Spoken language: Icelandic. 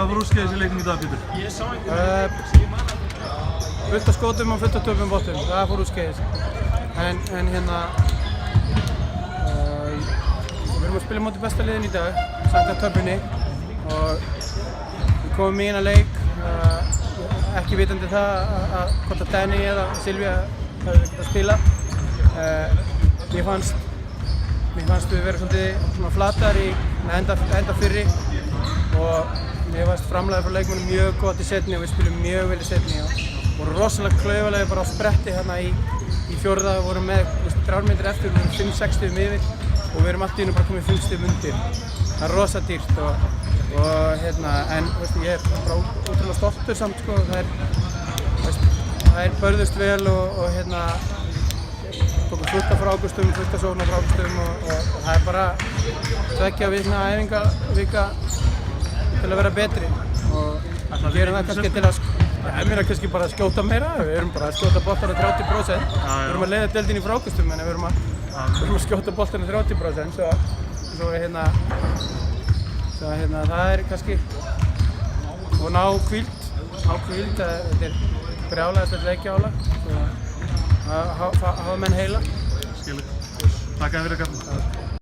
Hvað var úrskeiðis í leiknum í dag, Pétur? Fullt af skotum og fullt af töpum boltum, það fór úrskeiðis. En hérna, við erum að spila móti besta liðin í dag, samkvæmt töflunni. Og við komum í eina leik, ekki vitandi það hvort að Danny eða Silvía hefðu getað spila. Mér fannst við vera svolítið svona flatar í enda fyrri og mér fannst framlagið frá leikmönnum mjög gott í seinni og við spilum mjög vel í seinni og voru rosalega klaufalegir bara á spretti hérna í fjórða og vorum með 3 mínútur eftir, við vorum 5-6 stigum yfir og við erum allt í einu bara komið 5 stigum undir. Það er rosa dýrt og hérna, en ég er bara útrúlega stoltur samt sko, það er börðust vel og hérna tókum fullt af frákustum, fullt af sóknar frákustum og það er bara 2 vikna æfingavika til að vera betri og við erum það kannski til að mér er kannski bara að skjóta meira, við erum bara að skjóta boltana 30%. Við erum að leiða deildina í frákustum en við erum að skjóta boltana 30% svo hérna það er kannski og ná hvíld, þetta er brjálæðislegt leikjálag að hafa menn heila. Skilur. Takk fyrir að kalla.